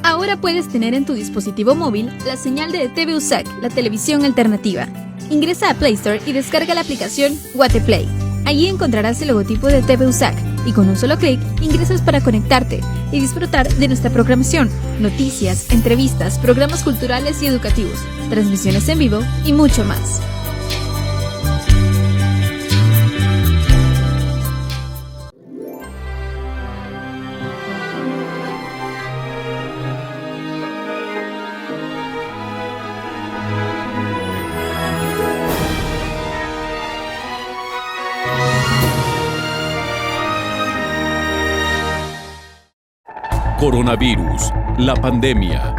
Ahora puedes tener en tu dispositivo móvil la señal de TV USAC, la televisión alternativa. Ingresa a Play Store y descarga la aplicación Guateplay. Allí encontrarás el logotipo de TV USAC y con un solo clic ingresas para conectarte y disfrutar de nuestra programación, noticias, entrevistas, programas culturales y educativos, transmisiones en vivo y mucho más. Coronavirus, la pandemia.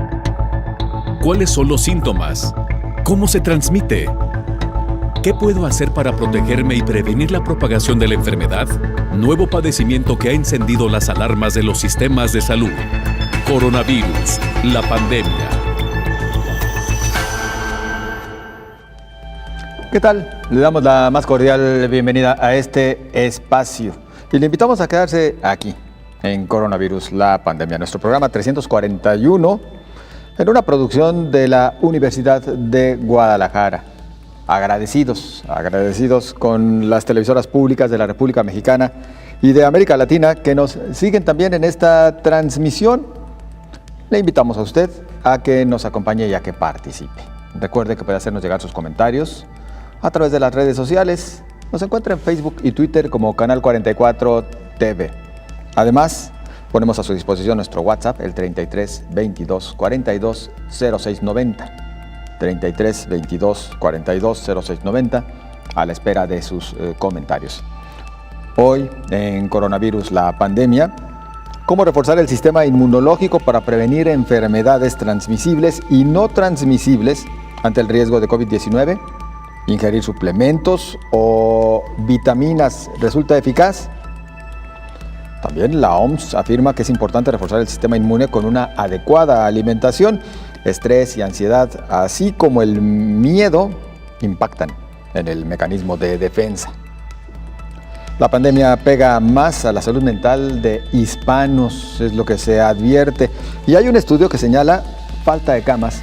¿Cuáles son los síntomas? ¿Cómo se transmite? ¿Qué puedo hacer para protegerme y prevenir la propagación de la enfermedad? Nuevo padecimiento que ha encendido las alarmas de los sistemas de salud. Coronavirus, la pandemia. ¿Qué tal? Le damos la más cordial bienvenida a este espacio y le invitamos a quedarse aquí en Coronavirus, la pandemia, nuestro programa 341, en una producción de la Universidad de Guadalajara. Agradecidos con las televisoras públicas de la República Mexicana y de América Latina que nos siguen también en esta transmisión. Le invitamos a usted a que nos acompañe y a que participe. Recuerde que puede hacernos llegar sus comentarios a través de las redes sociales. Nos encuentra en Facebook y Twitter como Canal 44 TV. Además, ponemos a su disposición nuestro WhatsApp, el 33 22 42 06 90. 33 22 42 06 90, a la espera de sus comentarios. Hoy, en Coronavirus, la pandemia, ¿cómo reforzar el sistema inmunológico para prevenir enfermedades transmisibles y no transmisibles ante el riesgo de COVID-19? ¿Ingerir suplementos o vitaminas resulta eficaz? También la OMS afirma que es importante reforzar el sistema inmune con una adecuada alimentación. Estrés y ansiedad, así como el miedo, impactan en el mecanismo de defensa. La pandemia pega más a la salud mental de hispanos, es lo que se advierte. Y hay un estudio que señala falta de camas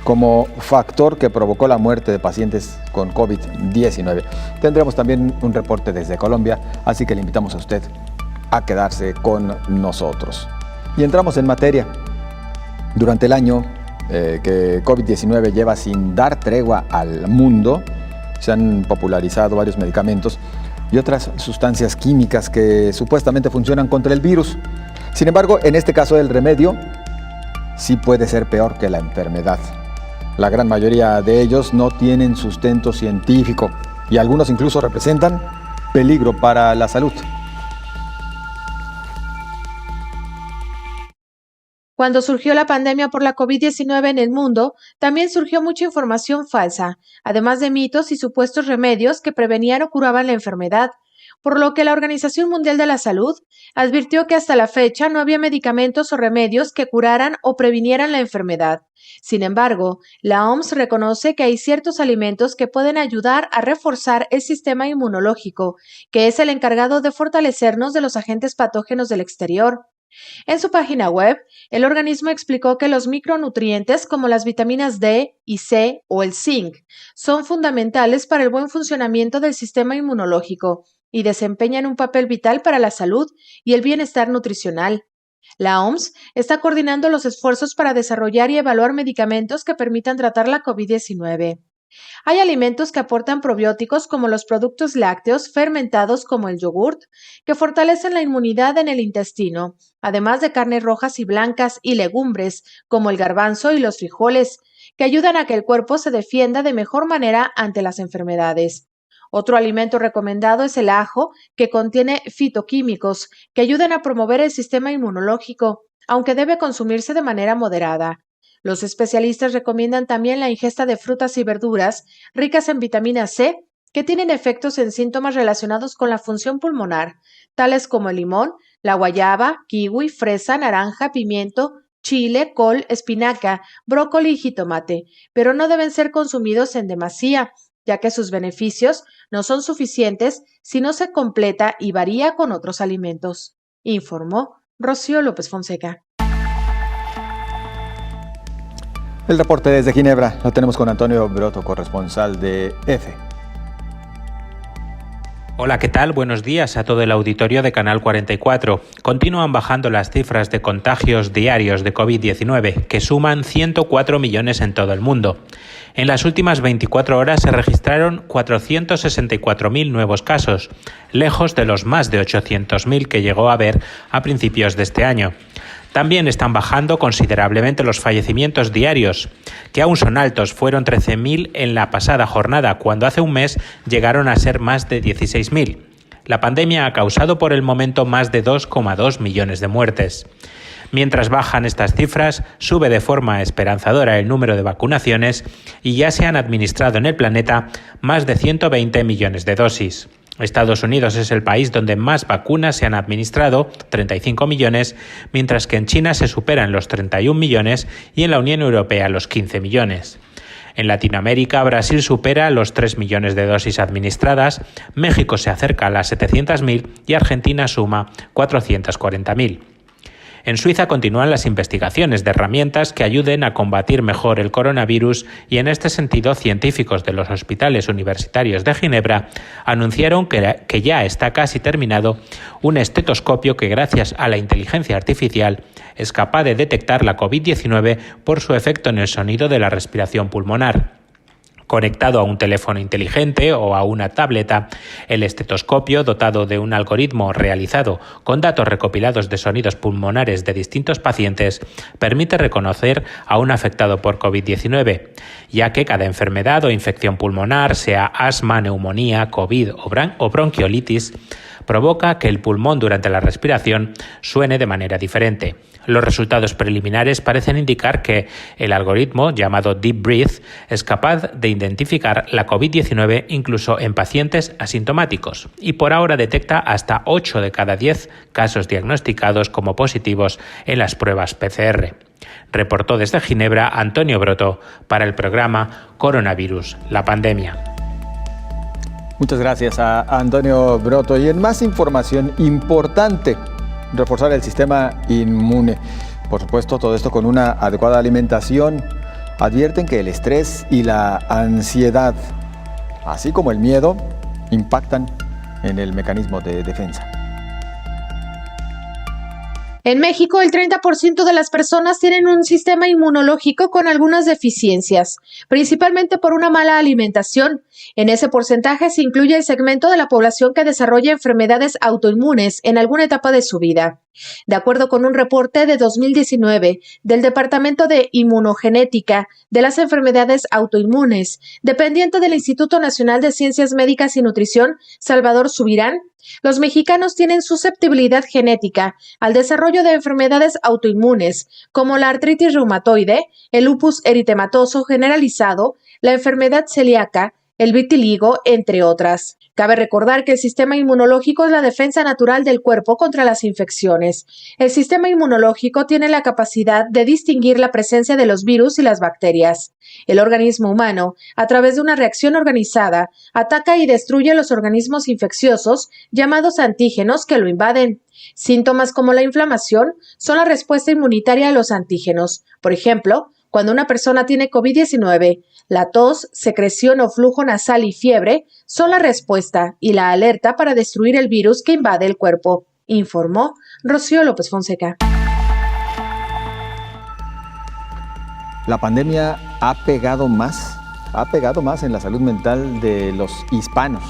como factor que provocó la muerte de pacientes con COVID-19. Tendremos también un reporte desde Colombia, así que le invitamos a usted a quedarse con nosotros. Y entramos en materia. Durante el año que COVID-19 lleva sin dar tregua al mundo, se han popularizado varios medicamentos y otras sustancias químicas que supuestamente funcionan contra el virus. Sin embargo, en este caso el remedio sí puede ser peor que la enfermedad. La gran mayoría de ellos no tienen sustento científico y algunos incluso representan peligro para la salud. Cuando surgió la pandemia por la COVID-19 en el mundo, también surgió mucha información falsa, además de mitos y supuestos remedios que prevenían o curaban la enfermedad, por lo que la Organización Mundial de la Salud advirtió que hasta la fecha no había medicamentos o remedios que curaran o previnieran la enfermedad. Sin embargo, la OMS reconoce que hay ciertos alimentos que pueden ayudar a reforzar el sistema inmunológico, que es el encargado de fortalecernos de los agentes patógenos del exterior. En su página web, el organismo explicó que los micronutrientes como las vitaminas D y C o el zinc son fundamentales para el buen funcionamiento del sistema inmunológico y desempeñan un papel vital para la salud y el bienestar nutricional. La OMS está coordinando los esfuerzos para desarrollar y evaluar medicamentos que permitan tratar la COVID-19. Hay alimentos que aportan probióticos como los productos lácteos fermentados como el yogurt, que fortalecen la inmunidad en el intestino, además de carnes rojas y blancas y legumbres como el garbanzo y los frijoles, que ayudan a que el cuerpo se defienda de mejor manera ante las enfermedades. Otro alimento recomendado es el ajo, que contiene fitoquímicos que ayudan a promover el sistema inmunológico, aunque debe consumirse de manera moderada. Los especialistas recomiendan también la ingesta de frutas y verduras ricas en vitamina C, que tienen efectos en síntomas relacionados con la función pulmonar, tales como el limón, la guayaba, kiwi, fresa, naranja, pimiento, chile, col, espinaca, brócoli y jitomate, pero no deben ser consumidos en demasía, ya que sus beneficios no son suficientes si no se completa y varía con otros alimentos, informó Rocío López Fonseca. El reporte desde Ginebra lo tenemos con Antonio Broto, corresponsal de EFE. Hola, ¿qué tal? Buenos días a todo el auditorio de Canal 44. Continúan bajando las cifras de contagios diarios de COVID-19, que suman 104 millones en todo el mundo. En las últimas 24 horas se registraron 464.000 nuevos casos, lejos de los más de 800.000 que llegó a haber a principios de este año. También están bajando considerablemente los fallecimientos diarios, que aún son altos. Fueron 13.000 en la pasada jornada, cuando hace un mes llegaron a ser más de 16.000. La pandemia ha causado por el momento más de 2,2 millones de muertes. Mientras bajan estas cifras, sube de forma esperanzadora el número de vacunaciones y ya se han administrado en el planeta más de 120 millones de dosis. Estados Unidos es el país donde más vacunas se han administrado, 35 millones, mientras que en China se superan los 31 millones y en la Unión Europea los 15 millones. En Latinoamérica, Brasil supera los 3 millones de dosis administradas, México se acerca a las 700.000 y Argentina suma 440.000. En Suiza continúan las investigaciones de herramientas que ayuden a combatir mejor el coronavirus y en este sentido científicos de los hospitales universitarios de Ginebra anunciaron que ya está casi terminado un estetoscopio que gracias a la inteligencia artificial es capaz de detectar la COVID-19 por su efecto en el sonido de la respiración pulmonar. Conectado a un teléfono inteligente o a una tableta, el estetoscopio, dotado de un algoritmo realizado con datos recopilados de sonidos pulmonares de distintos pacientes, permite reconocer a un afectado por COVID-19, ya que cada enfermedad o infección pulmonar, sea asma, neumonía, COVID o bronquiolitis, provoca que el pulmón durante la respiración suene de manera diferente. Los resultados preliminares parecen indicar que el algoritmo, llamado Deep Breath, es capaz de identificar la COVID-19 incluso en pacientes asintomáticos y por ahora detecta hasta 8 de cada 10 casos diagnosticados como positivos en las pruebas PCR. Reportó desde Ginebra Antonio Broto para el programa Coronavirus, la pandemia. Muchas gracias a Antonio Broto. Y en más información importante, reforzar el sistema inmune. Por supuesto, todo esto con una adecuada alimentación. Advierten que el estrés y la ansiedad, así como el miedo, impactan en el mecanismo de defensa. En México, el 30% de las personas tienen un sistema inmunológico con algunas deficiencias, principalmente por una mala alimentación. En ese porcentaje se incluye el segmento de la población que desarrolla enfermedades autoinmunes en alguna etapa de su vida. De acuerdo con un reporte de 2019 del Departamento de Inmunogenética de las Enfermedades Autoinmunes, dependiente del Instituto Nacional de Ciencias Médicas y Nutrición, Salvador Subirán, los mexicanos tienen susceptibilidad genética al desarrollo de enfermedades autoinmunes como la artritis reumatoide, el lupus eritematoso generalizado, la enfermedad celíaca, el vitiligo, entre otras. Cabe recordar que el sistema inmunológico es la defensa natural del cuerpo contra las infecciones. El sistema inmunológico tiene la capacidad de distinguir la presencia de los virus y las bacterias. El organismo humano, a través de una reacción organizada, ataca y destruye los organismos infecciosos llamados antígenos que lo invaden. Síntomas como la inflamación son la respuesta inmunitaria a los antígenos. Por ejemplo, cuando una persona tiene COVID-19, la tos, secreción o flujo nasal y fiebre son la respuesta y la alerta para destruir el virus que invade el cuerpo, informó Rocío López Fonseca. La pandemia ha pegado más en la salud mental de los hispanos.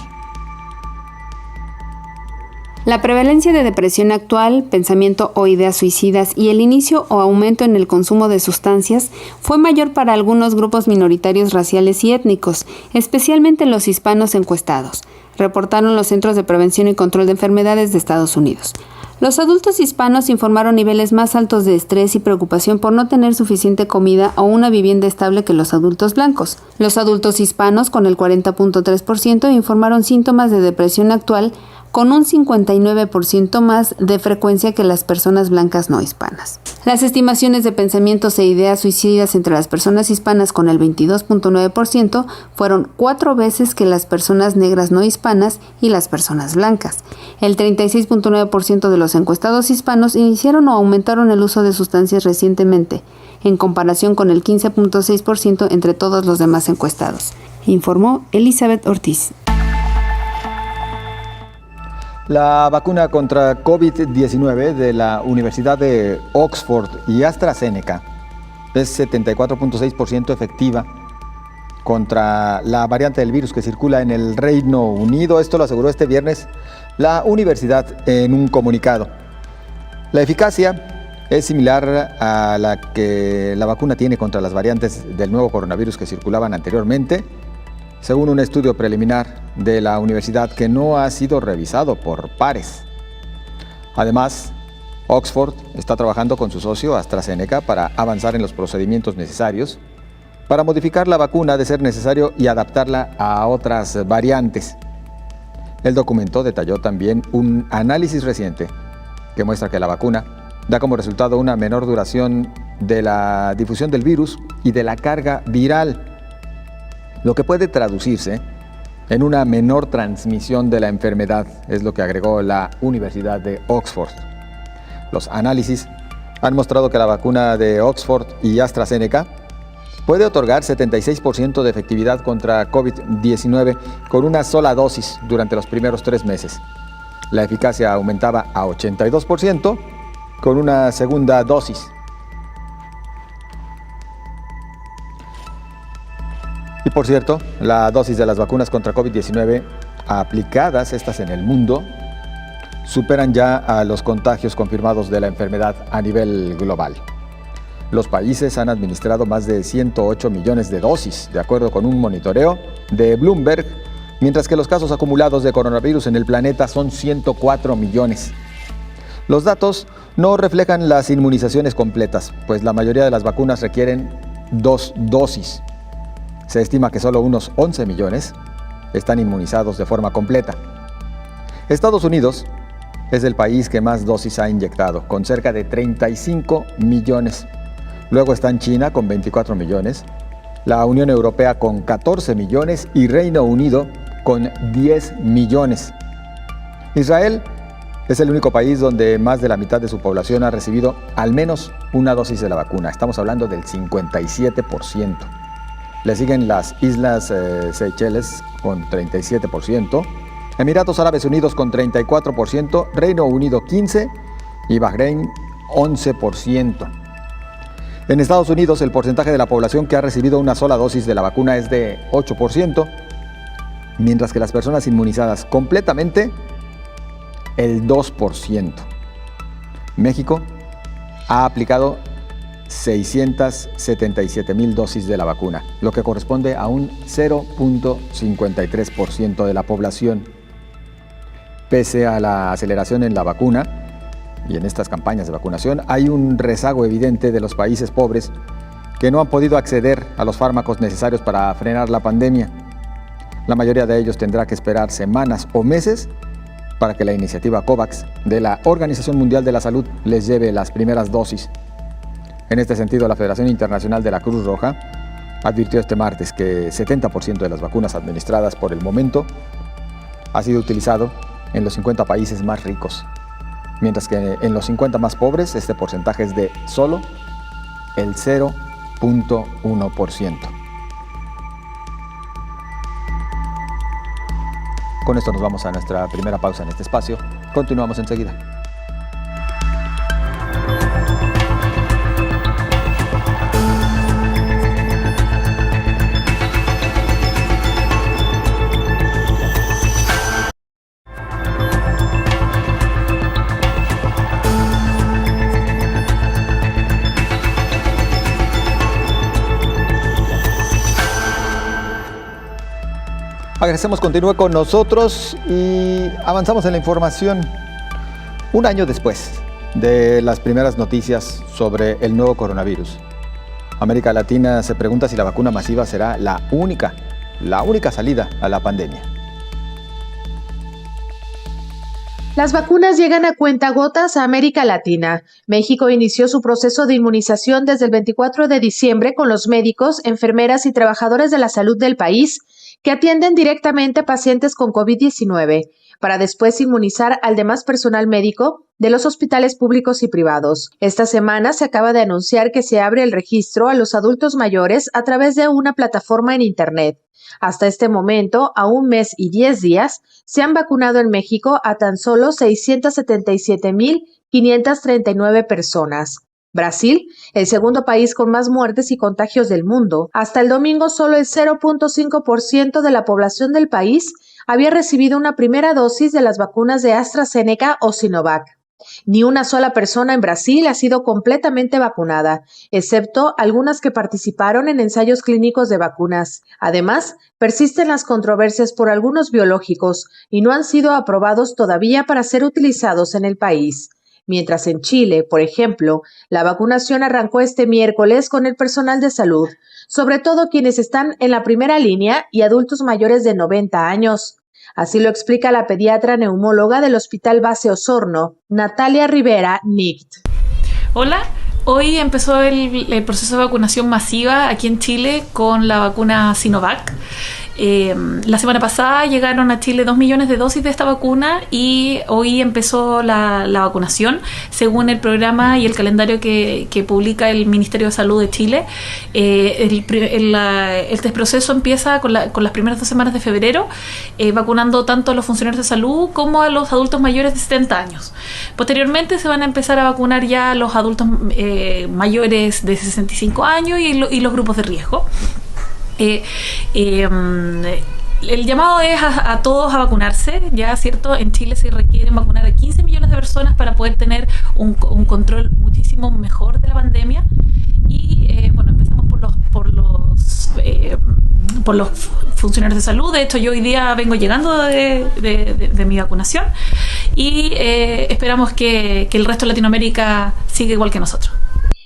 La prevalencia de depresión actual, pensamiento o ideas suicidas y el inicio o aumento en el consumo de sustancias fue mayor para algunos grupos minoritarios raciales y étnicos, especialmente los hispanos encuestados, reportaron los Centros de Prevención y Control de Enfermedades de Estados Unidos. Los adultos hispanos informaron niveles más altos de estrés y preocupación por no tener suficiente comida o una vivienda estable que los adultos blancos. Los adultos hispanos, con el 40.3%, informaron síntomas de depresión actual con un 59% más de frecuencia que las personas blancas no hispanas. Las estimaciones de pensamientos e ideas suicidas entre las personas hispanas con el 22.9% fueron 4 veces que las personas negras no hispanas y las personas blancas. El 36.9% de los encuestados hispanos iniciaron o aumentaron el uso de sustancias recientemente, en comparación con el 15.6% entre todos los demás encuestados, informó Elizabeth Ortiz. La vacuna contra COVID-19 de la Universidad de Oxford y AstraZeneca es 74.6% efectiva contra la variante del virus que circula en el Reino Unido. Esto lo aseguró este viernes la universidad en un comunicado. La eficacia es similar a la que la vacuna tiene contra las variantes del nuevo coronavirus que circulaban anteriormente, según un estudio preliminar de la universidad que no ha sido revisado por pares. Además, Oxford está trabajando con su socio AstraZeneca para avanzar en los procedimientos necesarios para modificar la vacuna de ser necesario y adaptarla a otras variantes. El documento detalló también un análisis reciente que muestra que la vacuna da como resultado una menor duración de la difusión del virus y de la carga viral, lo que puede traducirse en una menor transmisión de la enfermedad, es lo que agregó la Universidad de Oxford. Los análisis han mostrado que la vacuna de Oxford y AstraZeneca puede otorgar 76% de efectividad contra COVID-19 con una sola dosis durante los primeros 3 meses. La eficacia aumentaba a 82% con una segunda dosis. Y por cierto, la dosis de las vacunas contra COVID-19 aplicadas, estas en el mundo, superan ya a los contagios confirmados de la enfermedad a nivel global. Los países han administrado más de 108 millones de dosis, de acuerdo con un monitoreo de Bloomberg, mientras que los casos acumulados de coronavirus en el planeta son 104 millones. Los datos no reflejan las inmunizaciones completas, pues la mayoría de las vacunas requieren 2 dosis. Se estima que solo unos 11 millones están inmunizados de forma completa. Estados Unidos es el país que más dosis ha inyectado, con cerca de 35 millones. Luego están China con 24 millones, la Unión Europea con 14 millones y Reino Unido con 10 millones. Israel es el único país donde más de la mitad de su población ha recibido al menos una dosis de la vacuna. Estamos hablando del 57%. Le siguen las Islas Seychelles con 37%, Emiratos Árabes Unidos con 34%, Reino Unido 15% y Bahrein 11%. En Estados Unidos, el porcentaje de la población que ha recibido una sola dosis de la vacuna es de 8%, mientras que las personas inmunizadas completamente, el 2%. México ha aplicado 677,000 dosis de la vacuna, lo que corresponde a un 0.53% de la población. Pese a la aceleración en la vacuna y en estas campañas de vacunación, hay un rezago evidente de los países pobres que no han podido acceder a los fármacos necesarios para frenar la pandemia. La mayoría de ellos tendrá que esperar semanas o meses para que la iniciativa COVAX de la Organización Mundial de la Salud les lleve las primeras dosis. En este sentido, la Federación Internacional de la Cruz Roja advirtió este martes que 70% de las vacunas administradas por el momento ha sido utilizado en los 50 países más ricos, mientras que en los 50 más pobres este porcentaje es de solo el 0.1%. Con esto nos vamos a nuestra primera pausa en este espacio. Continuamos enseguida. Agradecemos, continúe con nosotros y avanzamos en la información. Un año después de las primeras noticias sobre el nuevo coronavirus, América Latina se pregunta si la vacuna masiva será la única salida a la pandemia. Las vacunas llegan a cuentagotas a América Latina. México inició su proceso de inmunización desde el 24 de diciembre con los médicos, enfermeras y trabajadores de la salud del país que atienden directamente a pacientes con COVID-19, para después inmunizar al demás personal médico de los hospitales públicos y privados. Esta semana se acaba de anunciar que se abre el registro a los adultos mayores a través de una plataforma en Internet. Hasta este momento, a 1 mes y 10 días, se han vacunado en México a tan solo 677,539 personas. Brasil, el segundo país con más muertes y contagios del mundo. Hasta el domingo, solo el 0.5% de la población del país había recibido una primera dosis de las vacunas de AstraZeneca o Sinovac. Ni una sola persona en Brasil ha sido completamente vacunada, excepto algunas que participaron en ensayos clínicos de vacunas. Además, persisten las controversias por algunos biológicos y no han sido aprobados todavía para ser utilizados en el país. Mientras en Chile, por ejemplo, la vacunación arrancó este miércoles con el personal de salud, sobre todo quienes están en la primera línea y adultos mayores de 90 años. Así lo explica la pediatra neumóloga del Hospital Base Osorno, Natalia Rivera Nict. Hola, hoy empezó el proceso de vacunación masiva aquí en Chile con la vacuna Sinovac. La semana pasada llegaron a Chile 2 millones de dosis de esta vacuna y hoy empezó la vacunación según el programa y el calendario que publica el Ministerio de Salud de Chile. Este proceso empieza con las primeras 2 semanas de febrero, vacunando tanto a los funcionarios de salud como a los adultos mayores de 70 años. Posteriormente se van a empezar a vacunar ya a los adultos mayores de 65 años y los grupos de riesgo. El llamado es a todos a vacunarse, ya cierto, en Chile se requieren vacunar a 15 millones de personas para poder tener un control muchísimo mejor de la pandemia y empezamos por los funcionarios de salud. De hecho, yo hoy día vengo llegando de mi vacunación y esperamos que el resto de Latinoamérica siga igual que nosotros.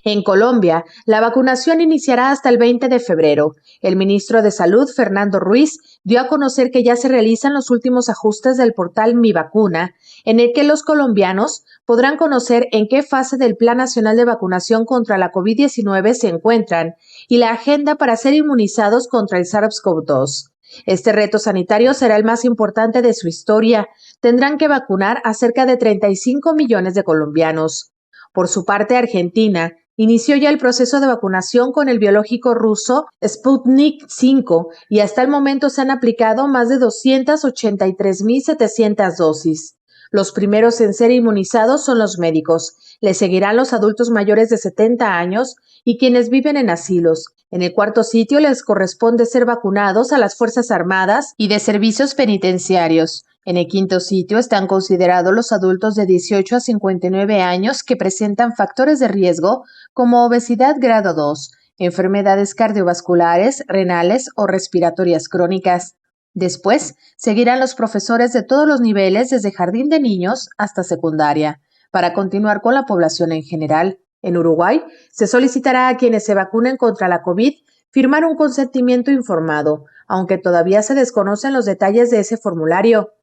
En Colombia, la vacunación iniciará hasta el 20 de febrero. El ministro de Salud, Fernando Ruiz, dio a conocer que ya se realizan los últimos ajustes del portal Mi Vacuna, en el que los colombianos podrán conocer en qué fase del Plan Nacional de Vacunación contra la COVID-19 se encuentran y la agenda para ser inmunizados contra el SARS-CoV-2. Este reto sanitario será el más importante de su historia. Tendrán que vacunar a cerca de 35 millones de colombianos. Por su parte, Argentina inició ya el proceso de vacunación con el biológico ruso Sputnik V y hasta el momento se han aplicado más de 283,700 dosis. Los primeros en ser inmunizados son los médicos. Le seguirán los adultos mayores de 70 años y quienes viven en asilos. En el cuarto sitio les corresponde ser vacunados a las Fuerzas Armadas y de servicios penitenciarios. En el quinto sitio están considerados los adultos de 18 a 59 años que presentan factores de riesgo como obesidad grado 2, enfermedades cardiovasculares, renales o respiratorias crónicas. Después, seguirán los profesores de todos los niveles desde jardín de niños hasta secundaria, para continuar con la población en general. En Uruguay, se solicitará a quienes se vacunen contra la COVID firmar un consentimiento informado, aunque todavía se desconocen los detalles de ese formulario.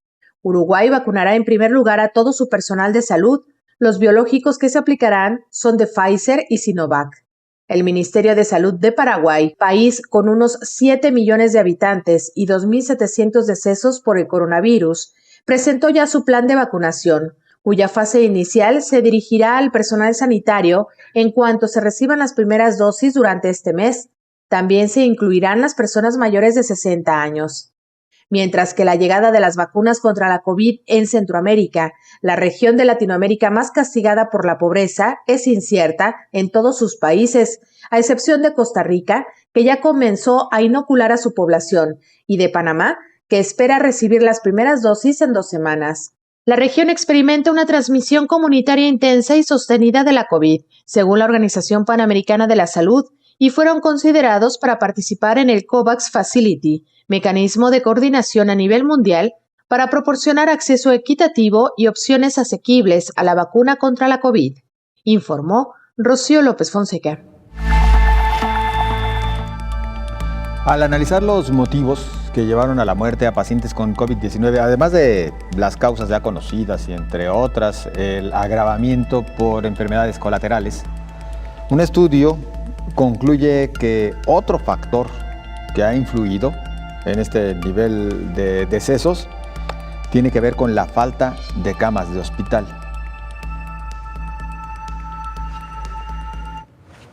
Uruguay vacunará en primer lugar a todo su personal de salud. Los biológicos que se aplicarán son de Pfizer y Sinovac. El Ministerio de Salud de Paraguay, país con unos 7 millones de habitantes y 2.700 decesos por el coronavirus, presentó ya su plan de vacunación, cuya fase inicial se dirigirá al personal sanitario en cuanto se reciban las primeras dosis durante este mes. También se incluirán las personas mayores de 60 años. Mientras que la llegada de las vacunas contra la COVID en Centroamérica, la región de Latinoamérica más castigada por la pobreza, es incierta en todos sus países, a excepción de Costa Rica, que ya comenzó a inocular a su población, y de Panamá, que espera recibir las primeras dosis en 2 semanas. La región experimenta una transmisión comunitaria intensa y sostenida de la COVID, según la Organización Panamericana de la Salud, y fueron considerados para participar en el COVAX Facility, mecanismo de coordinación a nivel mundial para proporcionar acceso equitativo y opciones asequibles a la vacuna contra la COVID, informó Rocío López Fonseca. Al analizar los motivos que llevaron a la muerte a pacientes con COVID-19, además de las causas ya conocidas y entre otras el agravamiento por enfermedades colaterales, un estudio concluye que otro factor que ha influido en este nivel de decesos tiene que ver con la falta de camas de hospital.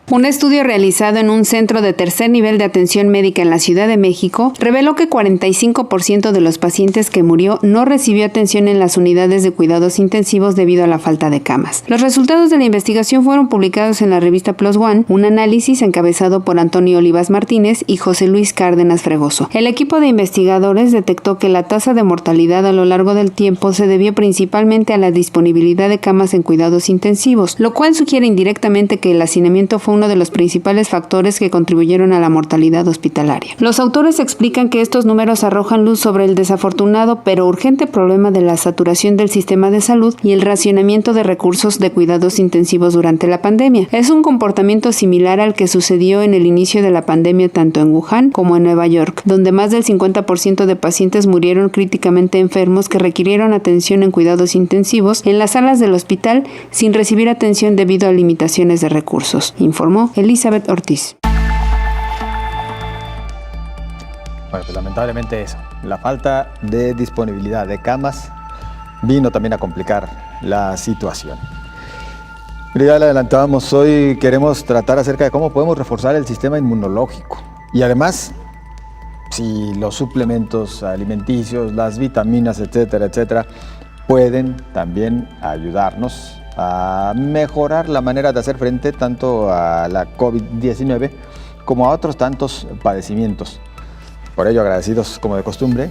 Un estudio realizado en un centro de tercer nivel de atención médica en la Ciudad de México reveló que 45% de los pacientes que murió no recibió atención en las unidades de cuidados intensivos debido a la falta de camas. Los resultados de la investigación fueron publicados en la revista Plus One, un análisis encabezado por Antonio Olivas Martínez y José Luis Cárdenas Fregoso. El equipo de investigadores detectó que la tasa de mortalidad a lo largo del tiempo se debió principalmente a la disponibilidad de camas en cuidados intensivos, lo cual sugiere indirectamente que el hacinamiento fue uno de los principales factores que contribuyeron a la mortalidad hospitalaria. Los autores explican que estos números arrojan luz sobre el desafortunado pero urgente problema de la saturación del sistema de salud y el racionamiento de recursos de cuidados intensivos durante la pandemia. Es un comportamiento similar al que sucedió en el inicio de la pandemia tanto en Wuhan como en Nueva York, donde más del 50% de pacientes murieron críticamente enfermos que requirieron atención en cuidados intensivos en las salas del hospital sin recibir atención debido a limitaciones de recursos, informó Elizabeth Ortiz. Bueno, pues lamentablemente eso, la falta de disponibilidad de camas vino también a complicar la situación. Ya le adelantábamos, hoy queremos tratar acerca de cómo podemos reforzar el sistema inmunológico y además si los suplementos alimenticios, las vitaminas, etcétera, etcétera, pueden también ayudarnos a mejorar la manera de hacer frente tanto a la COVID-19 como a otros tantos padecimientos. Por ello, agradecidos como de costumbre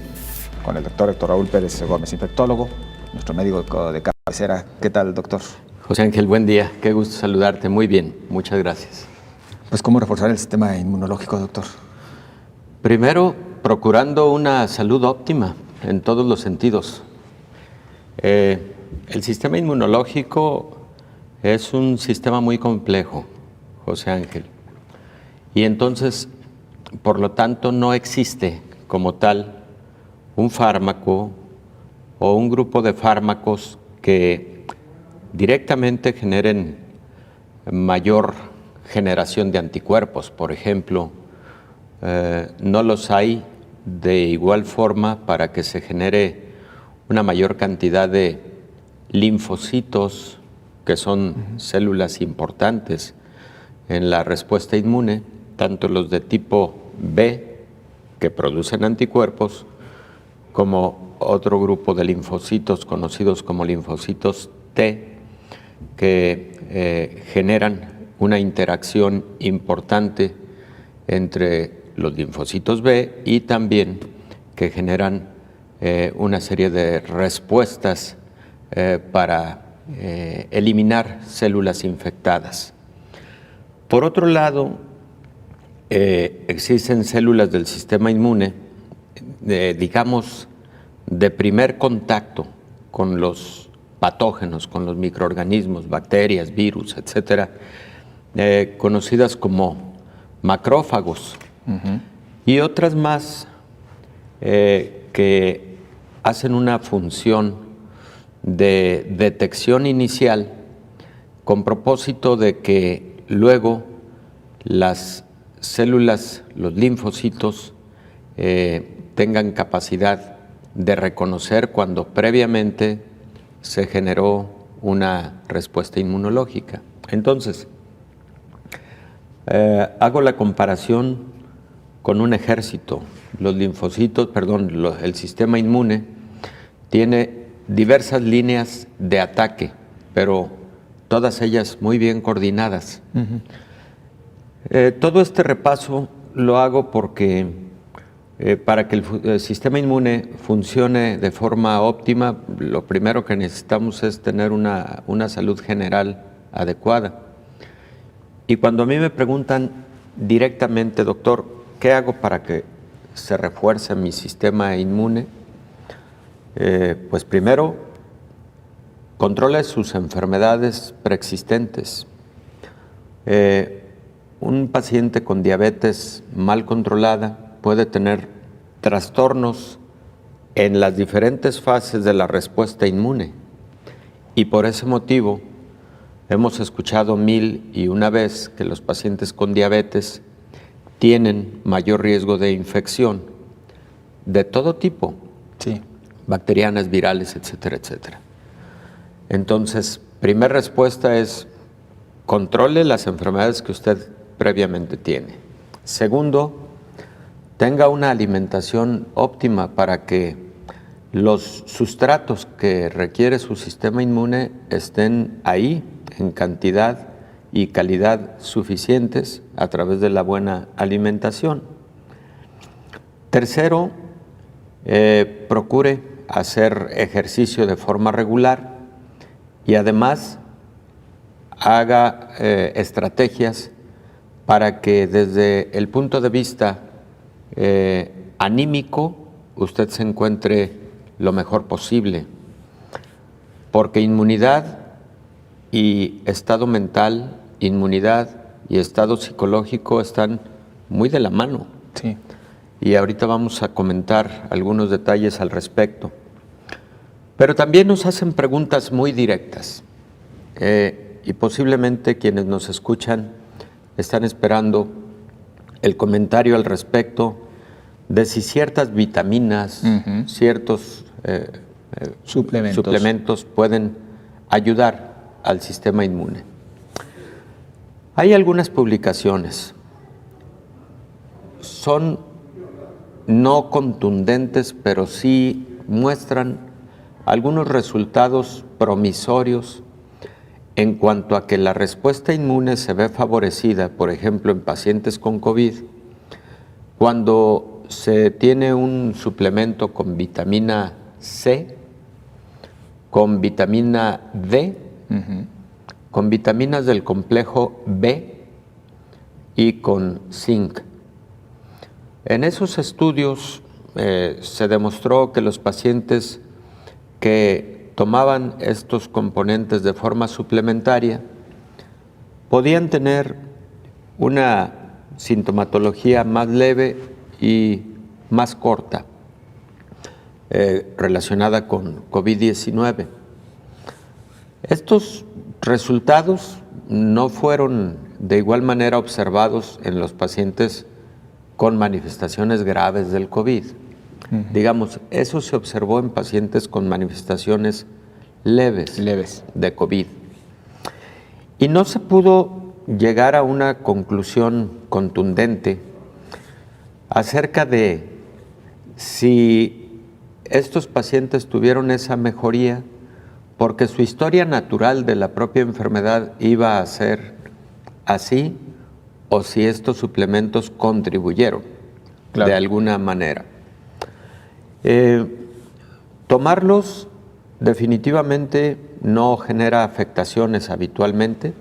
con el doctor Héctor Raúl Pérez Gómez, infectólogo, nuestro médico de cabecera. ¿Qué tal, doctor? José Ángel, buen día. Qué gusto saludarte. Muy bien, muchas gracias. Pues, ¿cómo reforzar el sistema inmunológico, doctor? Primero, procurando una salud óptima en todos los sentidos. El sistema inmunológico es un sistema muy complejo, José Ángel, y entonces, por lo tanto, no existe como tal un fármaco o un grupo de fármacos que directamente generen mayor generación de anticuerpos. Por ejemplo, no los hay de igual forma para que se genere una mayor cantidad de linfocitos, que son células importantes en la respuesta inmune, tanto los de tipo B, que producen anticuerpos, como otro grupo de linfocitos conocidos como linfocitos T, que generan una interacción importante entre los linfocitos B y también que generan una serie de respuestas para eliminar células infectadas. Por otro lado, existen células del sistema inmune, digamos, de primer contacto con los patógenos, con los microorganismos, bacterias, virus, etcétera, conocidas como macrófagos, y otras más que hacen una función de detección inicial con propósito de que luego las células, los linfocitos, tengan capacidad de reconocer cuando previamente se generó una respuesta inmunológica. Entonces, hago la comparación con un ejército. Los linfocitos, el sistema inmune tiene diversas líneas de ataque, pero todas ellas muy bien coordinadas. Todo este repaso lo hago porque para que el sistema inmune funcione de forma óptima, lo primero que necesitamos es tener una salud general adecuada. Y cuando a mí me preguntan directamente, doctor, ¿qué hago para que se refuerce mi sistema inmune? Pues primero, controle sus enfermedades preexistentes. Un paciente con diabetes mal controlada puede tener trastornos en las diferentes fases de la respuesta inmune. Y por ese motivo hemos escuchado 1001 vez que los pacientes con diabetes tienen mayor riesgo de infección de todo tipo, Sí. bacterianas, virales, etcétera, etcétera. Entonces, primera respuesta es controle las enfermedades que usted previamente tiene. Segundo, tenga una alimentación óptima para que los sustratos que requiere su sistema inmune estén ahí en cantidad y calidad suficientes a través de la buena alimentación. Tercero, procure hacer ejercicio de forma regular y además haga estrategias para que desde el punto de vista anímico usted se encuentre lo mejor posible, porque inmunidad y estado mental, inmunidad y estado psicológico están muy de la mano. Sí. Y ahorita vamos a comentar algunos detalles al respecto. Pero también nos hacen preguntas muy directas y posiblemente quienes nos escuchan están esperando el comentario al respecto de si ciertas vitaminas, ciertos suplementos pueden ayudar al sistema inmune. Hay algunas publicaciones, son no contundentes, pero sí muestran algunos resultados promisorios en cuanto a que la respuesta inmune se ve favorecida, por ejemplo, en pacientes con COVID, cuando se tiene un suplemento con vitamina C, con vitamina D, con vitaminas del complejo B y con zinc. En esos estudios se demostró que los pacientes que tomaban estos componentes de forma suplementaria podían tener una sintomatología más leve y más corta relacionada con COVID-19. Estos resultados no fueron de igual manera observados en los pacientes con manifestaciones graves del COVID. Digamos, eso se observó en pacientes con manifestaciones leves de COVID. Y no se pudo llegar a una conclusión contundente acerca de si estos pacientes tuvieron esa mejoría porque su historia natural de la propia enfermedad iba a ser así o si estos suplementos contribuyeron de alguna manera. Tomarlos definitivamente no genera afectaciones habitualmente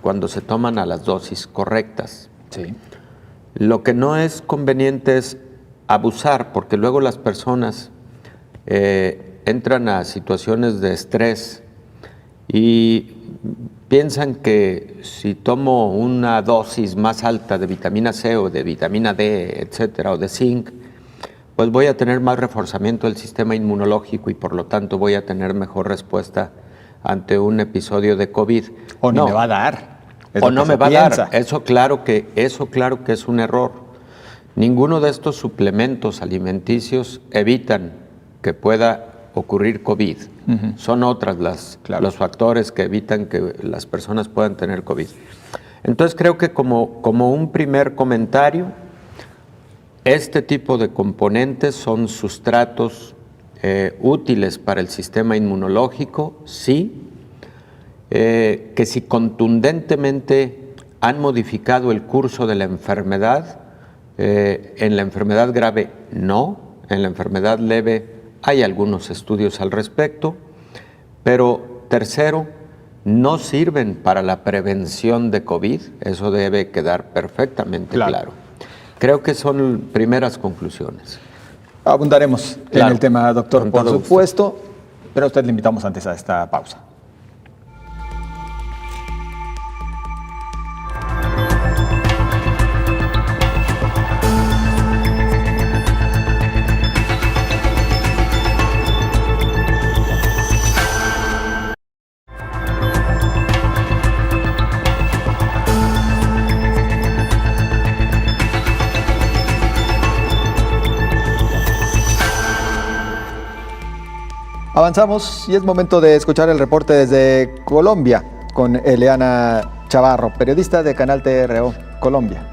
cuando se toman a las dosis correctas. Sí. Lo que no es conveniente es abusar, porque luego las personas entran a situaciones de estrés y piensan que si tomo una dosis más alta de vitamina C o de vitamina D, etcétera, o de zinc, pues voy a tener más reforzamiento del sistema inmunológico y por lo tanto voy a tener mejor respuesta ante un episodio de COVID. O no me va a dar. O no me va a dar. Eso claro que es un error. Ninguno de estos suplementos alimenticios evitan que pueda ocurrir COVID. Son otras los factores que evitan que las personas puedan tener COVID. Entonces creo que como un primer comentario, este tipo de componentes son sustratos útiles para el sistema inmunológico, sí, que si contundentemente han modificado el curso de la enfermedad, en la enfermedad grave no, en la enfermedad leve hay algunos estudios al respecto, pero tercero, no sirven para la prevención de COVID, eso debe quedar perfectamente claro. Creo que son primeras conclusiones. Abundaremos en el tema, doctor, por supuesto, pero a usted le invitamos antes a esta pausa. Avanzamos y es momento de escuchar el reporte desde Colombia con Eliana Chavarro, periodista de Canal TRO Colombia.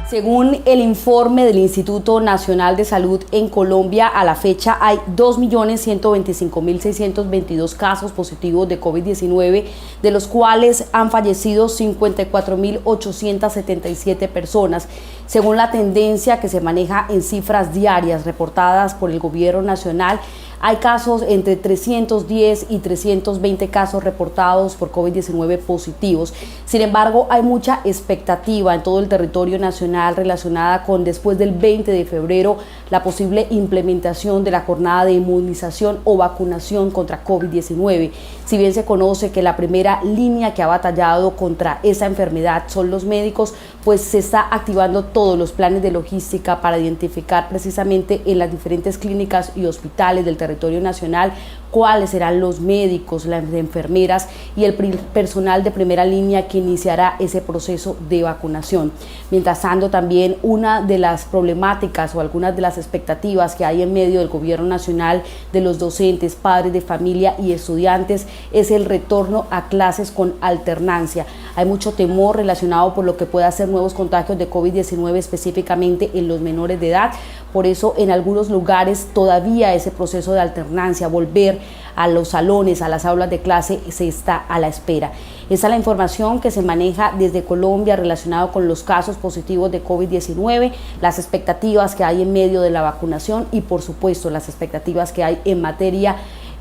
Según el informe del Instituto Nacional de Salud en Colombia, a la fecha hay 2.125.622 casos positivos de COVID-19, de los cuales han fallecido 54.877 personas. Según la tendencia que se maneja en cifras diarias reportadas por el Gobierno Nacional, hay casos entre 310 y 320 casos reportados por COVID-19 positivos. Sin embargo, hay mucha expectativa en todo el territorio nacional relacionada con, después del 20 de febrero, la posible implementación de la jornada de inmunización o vacunación contra COVID-19. Si bien se conoce que la primera línea que ha batallado contra esa enfermedad son los médicos, pues se está activando todos los planes de logística para identificar precisamente en las diferentes clínicas y hospitales del territorio nacional cuáles serán los médicos, las enfermeras y el personal de primera línea que iniciará ese proceso de vacunación. Mientras tanto, también una de las problemáticas o algunas de las expectativas que hay en medio del Gobierno Nacional, de los docentes, padres de familia y estudiantes, es el retorno a clases con alternancia. Hay mucho temor relacionado por lo que pueda ser nuevos contagios de COVID-19, específicamente en los menores de edad. Por eso, en algunos lugares todavía ese proceso de alternancia, volver a los salones, a las aulas de clase, se está a la espera. Esa es la información que se maneja desde Colombia relacionado con los casos positivos de COVID-19, las expectativas que hay en medio de la vacunación y, por supuesto, las expectativas que hay en materia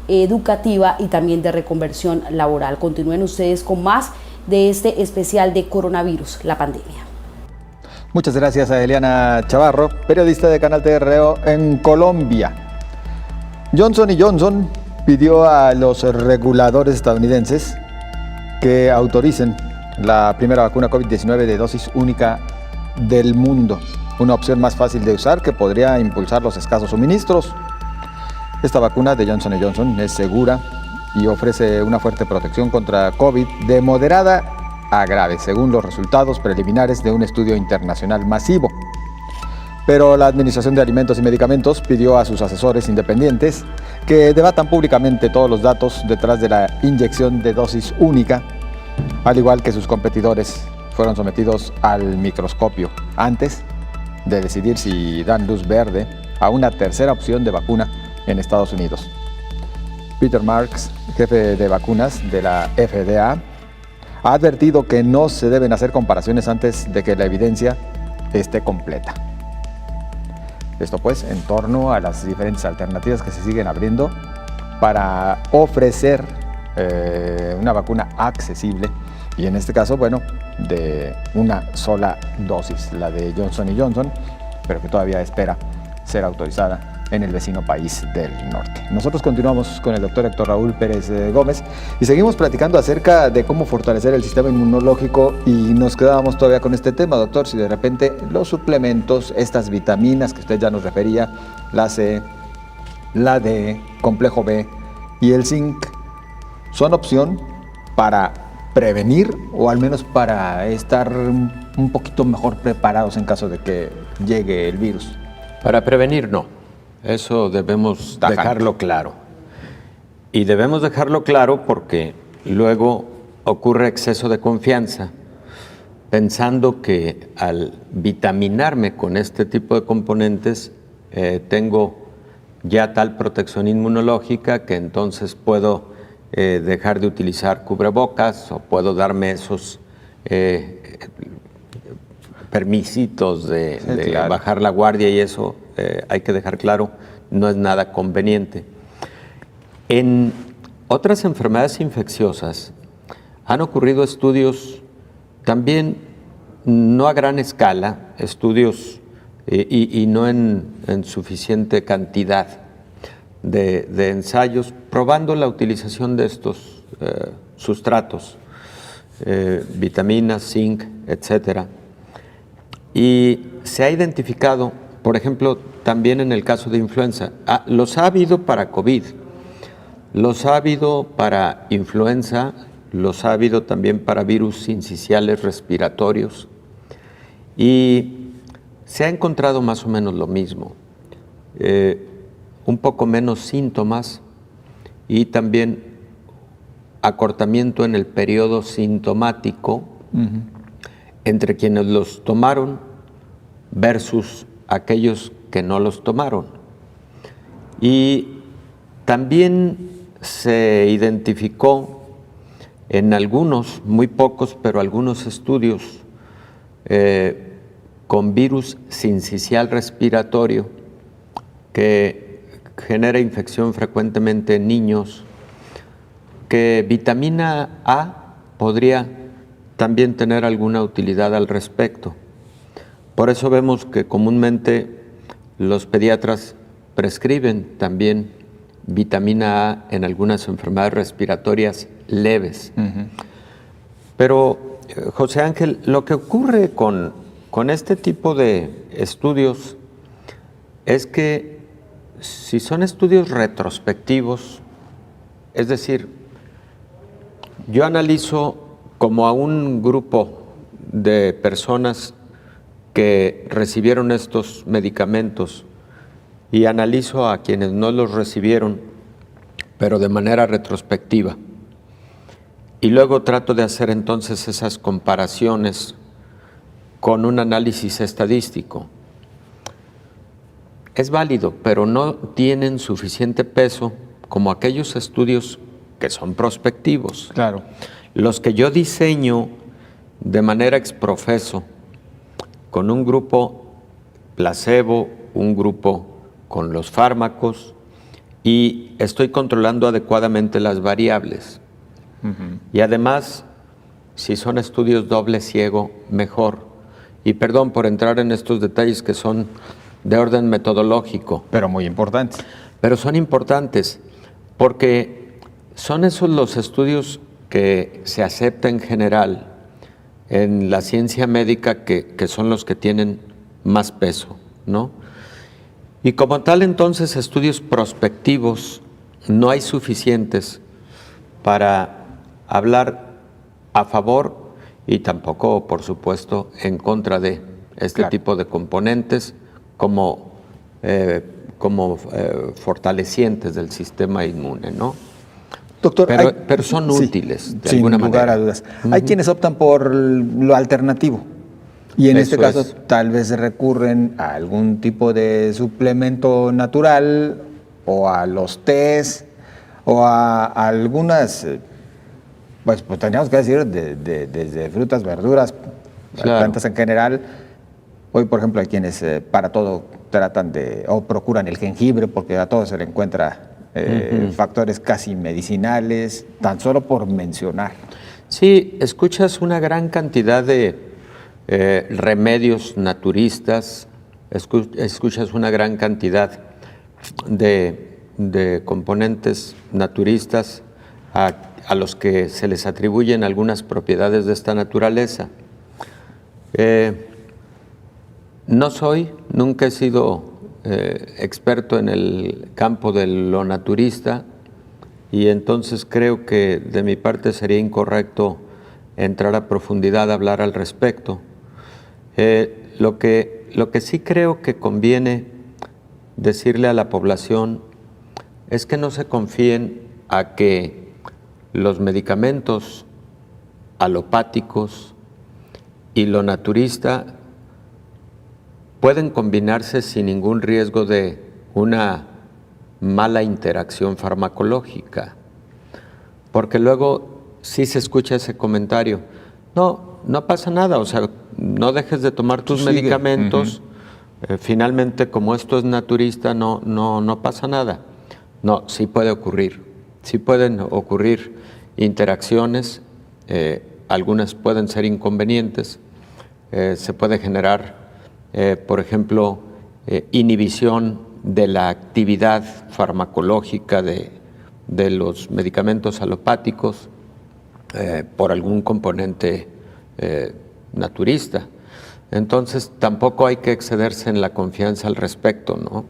educativa y también de reconversión laboral. Continúen ustedes con más de este especial de coronavirus, la pandemia. Muchas gracias a Eliana Chavarro, periodista de Canal TRO en Colombia. Johnson & Johnson pidió a los reguladores estadounidenses que autoricen la primera vacuna COVID-19 de dosis única del mundo, una opción más fácil de usar que podría impulsar los escasos suministros. Esta vacuna de Johnson & Johnson es segura y ofrece una fuerte protección contra COVID de moderada a grave, según los resultados preliminares de un estudio internacional masivo. Pero la Administración de Alimentos y Medicamentos pidió a sus asesores independientes que debatan públicamente todos los datos detrás de la inyección de dosis única, al igual que sus competidores fueron sometidos al microscopio antes de decidir si dan luz verde a una tercera opción de vacuna en Estados Unidos. Peter Marks, jefe de vacunas de la FDA, ha advertido que no se deben hacer comparaciones antes de que la evidencia esté completa. Esto pues en torno a las diferentes alternativas que se siguen abriendo para ofrecer una vacuna accesible y en este caso, bueno, de una sola dosis, la de Johnson & Johnson, pero que todavía espera ser autorizada en el vecino país del norte. Nosotros continuamos con el doctor Héctor Raúl Pérez Gómez y seguimos platicando acerca de cómo fortalecer el sistema inmunológico y nos quedábamos todavía con este tema, doctor, si de repente los suplementos, estas vitaminas que usted ya nos refería, la C, la D, complejo B y el zinc, son opción para prevenir o al menos para estar un poquito mejor preparados en caso de que llegue el virus. Para prevenir no. Eso debemos dejarlo claro. Y debemos dejarlo claro porque luego ocurre exceso de confianza, pensando que al vitaminarme con este tipo de componentes tengo ya tal protección inmunológica que entonces puedo dejar de utilizar cubrebocas o puedo darme esos permisitos de claro, bajar la guardia y eso. Hay que dejar claro, no es nada conveniente. En otras enfermedades infecciosas han ocurrido estudios también no a gran escala, estudios y no en suficiente cantidad de ensayos, probando la utilización de estos sustratos, vitaminas, zinc, etcétera. Y se ha identificado, por ejemplo, también en el caso de influenza, los ha habido para COVID, los ha habido para influenza, los ha habido también para virus sinciciales respiratorios y se ha encontrado más o menos lo mismo. un poco menos síntomas y también acortamiento en el periodo sintomático entre quienes los tomaron versus aquellos que no los tomaron. Y también se identificó en algunos, muy pocos, pero algunos estudios con virus sincicial respiratorio que genera infección frecuentemente en niños, que vitamina A podría también tener alguna utilidad al respecto. Por eso vemos que comúnmente los pediatras prescriben también vitamina A en algunas enfermedades respiratorias leves. Pero, José Ángel, lo que ocurre con este tipo de estudios es que si son estudios retrospectivos, es decir, yo analizo como a un grupo de personas que recibieron estos medicamentos y analizo a quienes no los recibieron, pero de manera retrospectiva. Y luego trato de hacer entonces esas comparaciones con un análisis estadístico. Es válido, pero no tienen suficiente peso como aquellos estudios que son prospectivos. Claro. Los que yo diseño de manera exprofeso, con un grupo placebo, un grupo con los fármacos, y estoy controlando adecuadamente las variables. Y además, si son estudios doble ciego, mejor. Y perdón por entrar en estos detalles que son de orden metodológico. Pero muy importantes. Pero son importantes porque son esos los estudios que se acepta en general en la ciencia médica que son los que tienen más peso, ¿no? Y como tal, entonces, estudios prospectivos no hay suficientes para hablar a favor y tampoco, por supuesto, en contra de este tipo de componentes como fortalecientes del sistema inmune, ¿no? Doctor, pero son útiles, de alguna manera. Sin lugar a dudas. Hay quienes optan por lo alternativo y en este caso tal vez recurren a algún tipo de suplemento natural o a los tés o a algunas, pues tendríamos que decir, desde frutas, verduras, plantas en general. Hoy, por ejemplo, hay quienes para todo tratan o procuran el jengibre porque a todo se le encuentra factores casi medicinales, tan solo por mencionar. Sí, escuchas una gran cantidad de remedios naturistas, escuchas una gran cantidad de componentes naturistas a los que se les atribuyen algunas propiedades de esta naturaleza. Nunca he sido experto en el campo de lo naturista y entonces creo que de mi parte sería incorrecto entrar a profundidad a hablar al respecto. Lo que sí creo que conviene decirle a la población es que no se confíen a que los medicamentos alopáticos y lo naturista pueden combinarse sin ningún riesgo de una mala interacción farmacológica, porque luego sí se escucha ese comentario, no pasa nada, o sea, no dejes de tomar tus medicamentos, finalmente como esto es naturista no pasa nada. No, sí puede ocurrir, sí pueden ocurrir interacciones, algunas pueden ser inconvenientes, se puede generar por ejemplo, inhibición de la actividad farmacológica de los medicamentos alopáticos por algún componente naturista. Entonces, tampoco hay que excederse en la confianza al respecto, ¿no?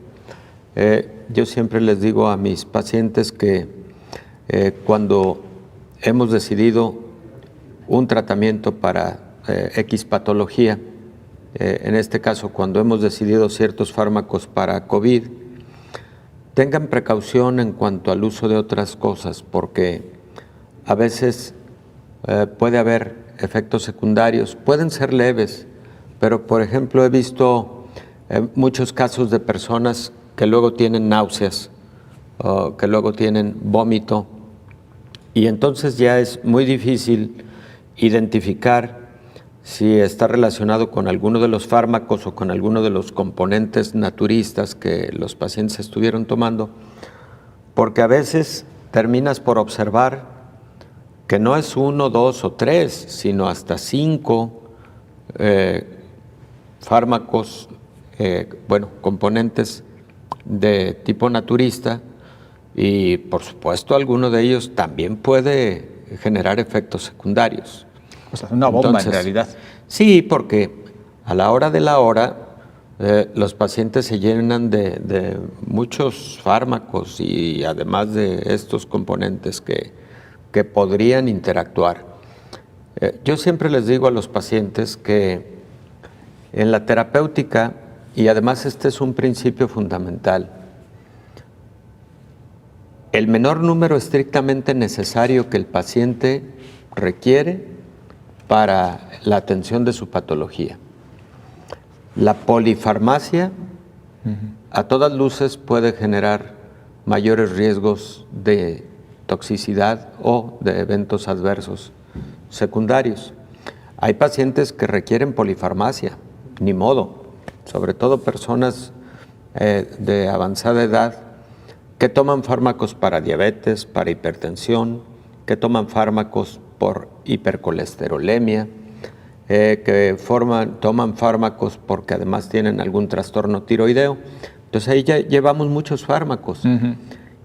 Yo siempre les digo a mis pacientes que cuando hemos decidido un tratamiento para X patología, en este caso cuando hemos decidido ciertos fármacos para COVID, tengan precaución en cuanto al uso de otras cosas, porque a veces puede haber efectos secundarios, pueden ser leves, pero por ejemplo he visto muchos casos de personas que luego tienen náuseas, que luego tienen vómito, y entonces ya es muy difícil identificar si está relacionado con alguno de los fármacos o con alguno de los componentes naturistas que los pacientes estuvieron tomando, porque a veces terminas por observar que no es 1, 2 o 3, sino hasta 5 fármacos, componentes de tipo naturista, y por supuesto alguno de ellos también puede generar efectos secundarios. O sea, es una bomba. Entonces, en realidad. Sí, porque a la hora de la hora los pacientes se llenan de muchos fármacos y además de estos componentes que podrían interactuar. Yo siempre les digo a los pacientes que en la terapéutica, y además este es un principio fundamental, el menor número estrictamente necesario que el paciente requiere para la atención de su patología. La polifarmacia a todas luces puede generar mayores riesgos de toxicidad o de eventos adversos secundarios. Hay pacientes que requieren polifarmacia, ni modo, sobre todo personas de avanzada edad que toman fármacos para diabetes, para hipertensión, que toman fármacos por hipercolesterolemia, toman fármacos porque además tienen algún trastorno tiroideo. Entonces ahí ya llevamos muchos fármacos.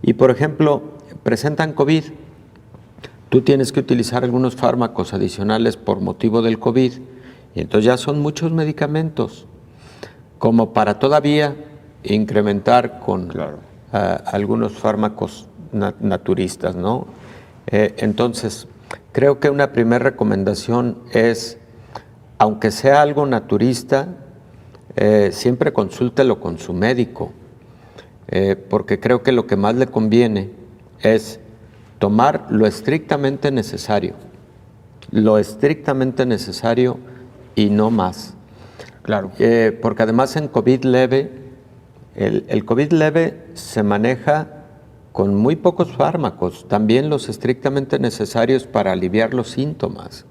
Y por ejemplo, presentan COVID, tú tienes que utilizar algunos fármacos adicionales por motivo del COVID, y entonces ya son muchos medicamentos, como para todavía incrementar con algunos fármacos naturistas, ¿no? Entonces, creo que una primera recomendación es, aunque sea algo naturista, siempre consúltelo con su médico, porque creo que lo que más le conviene es tomar lo estrictamente necesario y no más. Claro. Porque además en COVID leve, el COVID leve se maneja con muy pocos fármacos, también los estrictamente necesarios para aliviar los síntomas.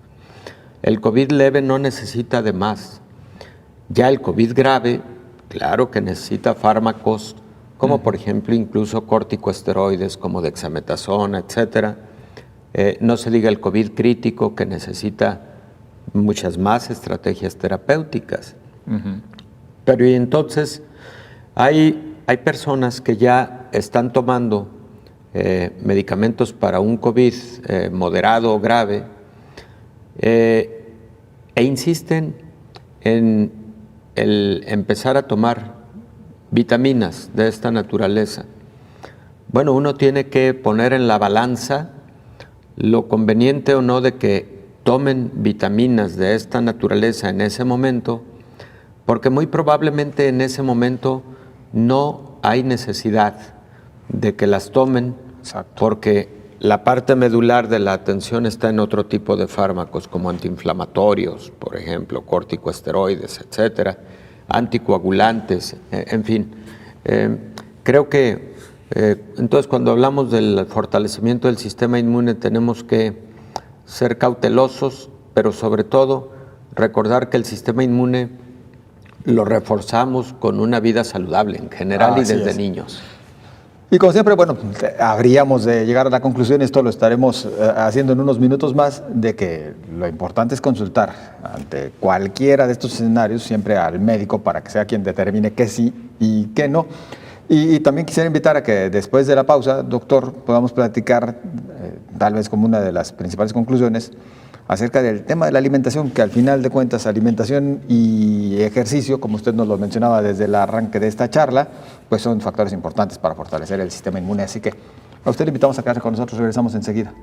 El COVID leve no necesita de más. Ya el COVID grave, claro que necesita fármacos, como por ejemplo incluso corticosteroides como dexametasona, etcétera. No se diga el COVID crítico, que necesita muchas más estrategias terapéuticas. Pero y entonces hay personas que ya están tomando medicamentos para un COVID moderado o grave e insisten en el empezar a tomar vitaminas de esta naturaleza. Bueno, uno tiene que poner en la balanza lo conveniente o no de que tomen vitaminas de esta naturaleza en ese momento, porque muy probablemente en ese momento no hay necesidad de que las tomen. Exacto. Porque la parte medular de la atención está en otro tipo de fármacos como antiinflamatorios, por ejemplo, corticosteroides, etcétera, anticoagulantes, en fin. Creo que entonces cuando hablamos del fortalecimiento del sistema inmune tenemos que ser cautelosos, pero sobre todo recordar que el sistema inmune lo reforzamos con una vida saludable en general y desde niños. Y como siempre, bueno, habríamos de llegar a la conclusión, esto lo estaremos haciendo en unos minutos más, de que lo importante es consultar ante cualquiera de estos escenarios siempre al médico para que sea quien determine qué sí y qué no. Y también quisiera invitar a que después de la pausa, doctor, podamos platicar, tal vez como una de las principales conclusiones, acerca del tema de la alimentación, que al final de cuentas alimentación y ejercicio, como usted nos lo mencionaba desde el arranque de esta charla, pues son factores importantes para fortalecer el sistema inmune. Así que a usted le invitamos a quedarse con nosotros, regresamos enseguida.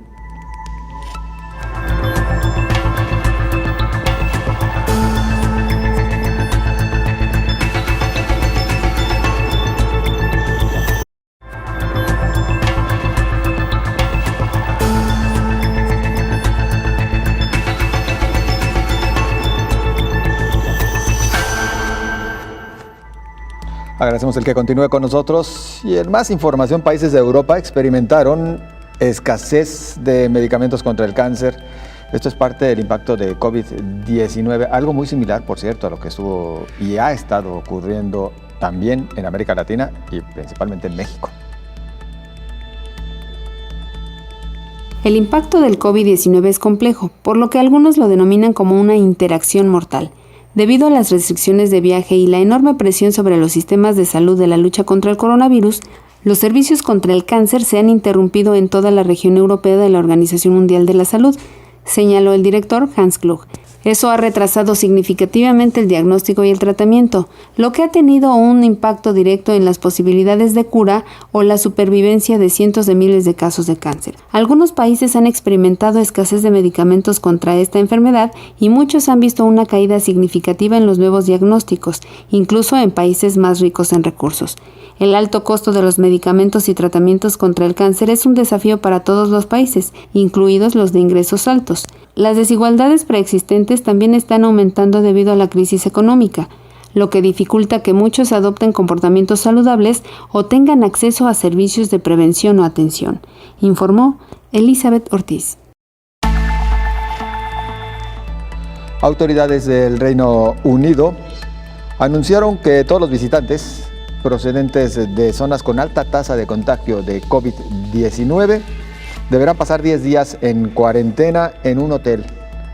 Agradecemos el que continúe con nosotros. Y en más información, países de Europa experimentaron escasez de medicamentos contra el cáncer. Esto es parte del impacto de COVID-19, algo muy similar, por cierto, a lo que estuvo y ha estado ocurriendo también en América Latina y principalmente en México. El impacto del COVID-19 es complejo, por lo que algunos lo denominan como una interacción mortal. Debido a las restricciones de viaje y la enorme presión sobre los sistemas de salud de la lucha contra el coronavirus, los servicios contra el cáncer se han interrumpido en toda la región europea de la Organización Mundial de la Salud, señaló el director Hans Kluge. Eso ha retrasado significativamente el diagnóstico y el tratamiento, lo que ha tenido un impacto directo en las posibilidades de cura o la supervivencia de cientos de miles de casos de cáncer. Algunos países han experimentado escasez de medicamentos contra esta enfermedad y muchos han visto una caída significativa en los nuevos diagnósticos, incluso en países más ricos en recursos. El alto costo de los medicamentos y tratamientos contra el cáncer es un desafío para todos los países, incluidos los de ingresos altos. Las desigualdades preexistentes también están aumentando debido a la crisis económica, lo que dificulta que muchos adopten comportamientos saludables o tengan acceso a servicios de prevención o atención, informó Elizabeth Ortiz. Autoridades del Reino Unido anunciaron que todos los visitantes procedentes de zonas con alta tasa de contagio de COVID-19 deberán pasar 10 días en cuarentena en un hotel.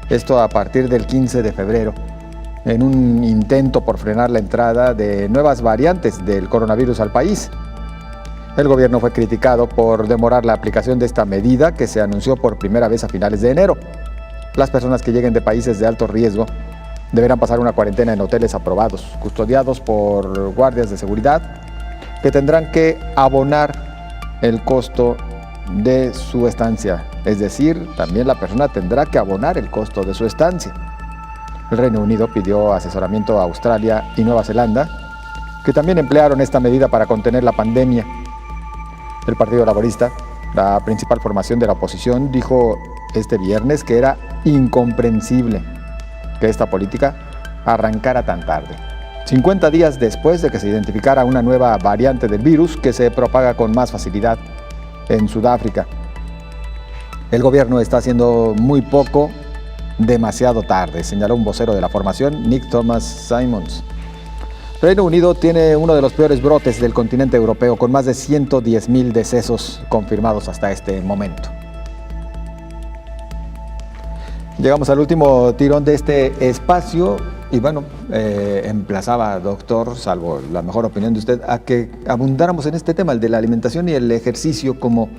Esto a partir del 15 de febrero, en un intento por frenar la entrada de nuevas variantes del coronavirus al país. El gobierno fue criticado por demorar la aplicación de esta medida que se anunció por primera vez a finales de enero. Las personas que lleguen de países de alto riesgo deberán pasar una cuarentena en hoteles aprobados, custodiados por guardias de seguridad, que tendrán que abonar el costo de su estancia. Es decir, también la persona tendrá que abonar el costo de su estancia. El Reino Unido pidió asesoramiento a Australia y Nueva Zelanda, que también emplearon esta medida para contener la pandemia. El Partido Laborista, la principal formación de la oposición, dijo este viernes que era incomprensible que esta política arrancara tan tarde, 50 días después de que se identificara una nueva variante del virus que se propaga con más facilidad en Sudáfrica. El gobierno está haciendo muy poco, demasiado tarde, señaló un vocero de la formación, Nick Thomas Simons. Reino Unido tiene uno de los peores brotes del continente europeo, con más de 110,000 decesos confirmados hasta este momento. Llegamos al último tirón de este espacio y bueno, emplazaba, doctor, salvo la mejor opinión de usted, a que abundáramos en este tema, el de la alimentación y el ejercicio como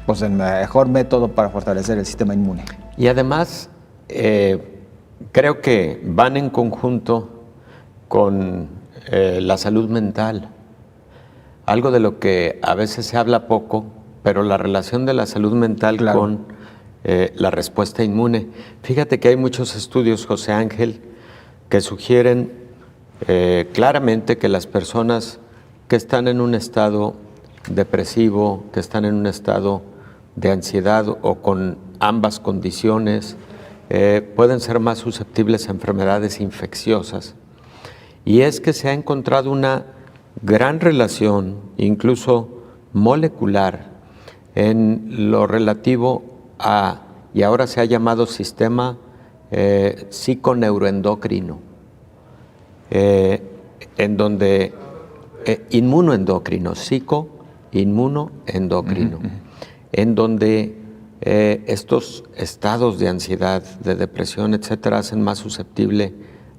pues, el mejor método para fortalecer el sistema inmune. Y además, creo que van en conjunto con la salud mental, algo de lo que a veces se habla poco, pero la relación de la salud mental con la respuesta inmune. Fíjate que hay muchos estudios, José Ángel, que sugieren claramente que las personas que están en un estado depresivo, que están en un estado de ansiedad o con ambas condiciones, pueden ser más susceptibles a enfermedades infecciosas. Y es que se ha encontrado una gran relación, incluso molecular, en lo relativo y ahora se ha llamado sistema psiconeuroendocrino, en donde inmunoendocrino, psicoinmunoendocrino, en donde estos estados de ansiedad, de depresión, etcétera, hacen más susceptible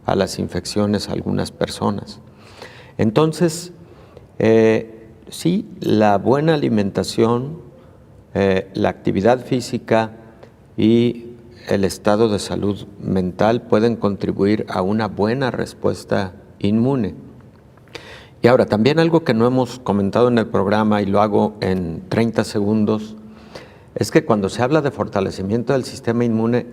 a las infecciones a algunas personas. Entonces, sí, la buena alimentación, la actividad física y el estado de salud mental pueden contribuir a una buena respuesta inmune. Y ahora, también algo que no hemos comentado en el programa y lo hago en 30 segundos, es que cuando se habla de fortalecimiento del sistema inmune,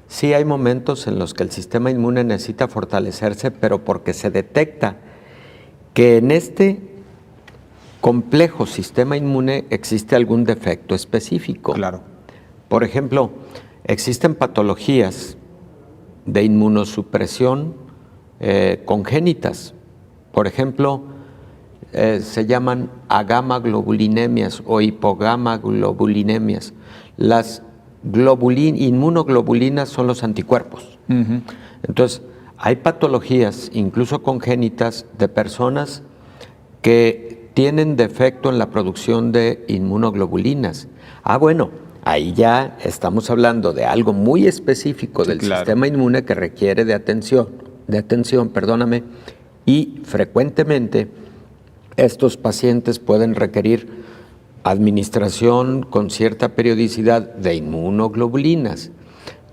sí hay momentos en los que el sistema inmune necesita fortalecerse, pero porque se detecta que en este complejo sistema inmune existe algún defecto específico. Claro. Por ejemplo, existen patologías de inmunosupresión congénitas. Por ejemplo, se llaman agamaglobulinemias o hipogamaglobulinemias. Las inmunoglobulinas son los anticuerpos. Entonces, hay patologías, incluso congénitas, de personas que tienen defecto en la producción de inmunoglobulinas. Bueno, ahí ya estamos hablando de algo muy específico del sistema inmune que requiere de atención, y frecuentemente estos pacientes pueden requerir administración con cierta periodicidad de inmunoglobulinas,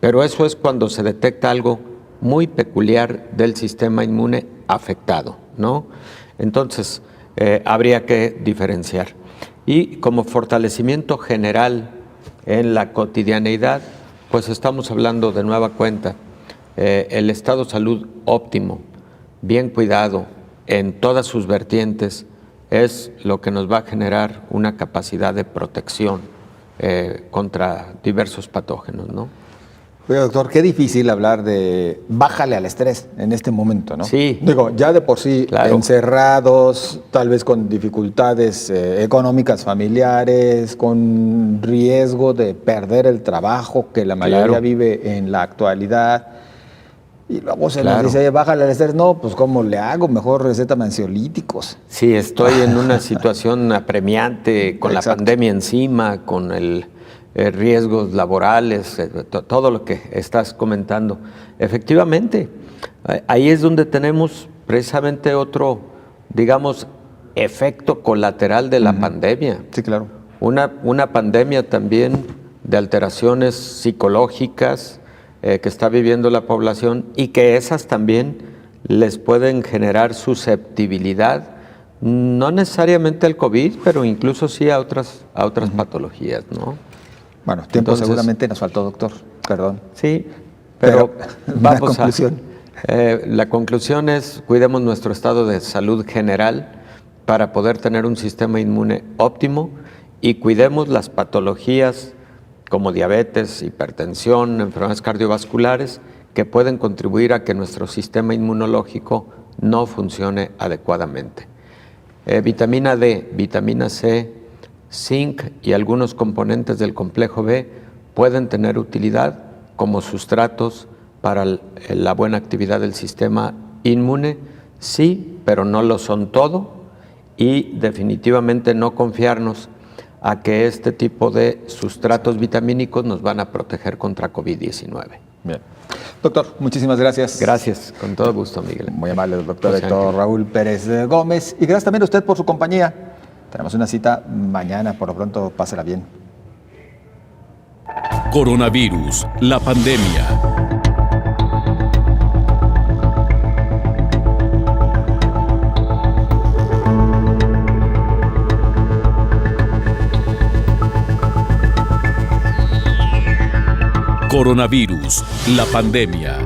pero eso es cuando se detecta algo muy peculiar del sistema inmune afectado, ¿no? Entonces, habría que diferenciar. Y como fortalecimiento general en la cotidianeidad, pues estamos hablando de nueva cuenta, el estado de salud óptimo, bien cuidado en todas sus vertientes, es lo que nos va a generar una capacidad de protección contra diversos patógenos, ¿no? Oye, doctor, qué difícil hablar de bájale al estrés en este momento, ¿no? Sí. Digo, ya de por sí encerrados, tal vez con dificultades económicas familiares, con riesgo de perder el trabajo que la mayoría vive en la actualidad. Y luego se nos dice, bájale al estrés. No, pues ¿cómo le hago? Mejor recétame ansiolíticos. Sí, estoy en una situación apremiante con la pandemia encima, con riesgos laborales, todo lo que estás comentando. Efectivamente, ahí es donde tenemos precisamente otro, digamos, efecto colateral de la pandemia. Sí, claro. Una pandemia también de alteraciones psicológicas que está viviendo la población y que esas también les pueden generar susceptibilidad, no necesariamente al COVID, pero incluso sí a otras patologías, ¿no? Bueno, tiempo seguramente nos faltó, doctor, perdón. Sí, pero vamos conclusión. La conclusión es, cuidemos nuestro estado de salud general para poder tener un sistema inmune óptimo y cuidemos las patologías como diabetes, hipertensión, enfermedades cardiovasculares, que pueden contribuir a que nuestro sistema inmunológico no funcione adecuadamente. Vitamina D, vitamina C, zinc y algunos componentes del complejo B pueden tener utilidad como sustratos para la buena actividad del sistema inmune, sí, pero no lo son todo, y definitivamente no confiarnos a que este tipo de sustratos vitamínicos nos van a proteger contra COVID-19. Bien. Doctor, muchísimas gracias. Gracias, con todo gusto, Miguel. Muy amable, doctor Héctor Raúl Pérez Gómez. Y gracias también a usted por su compañía. Tenemos una cita mañana, por lo pronto, pásela bien. Coronavirus, la pandemia. Coronavirus, la pandemia.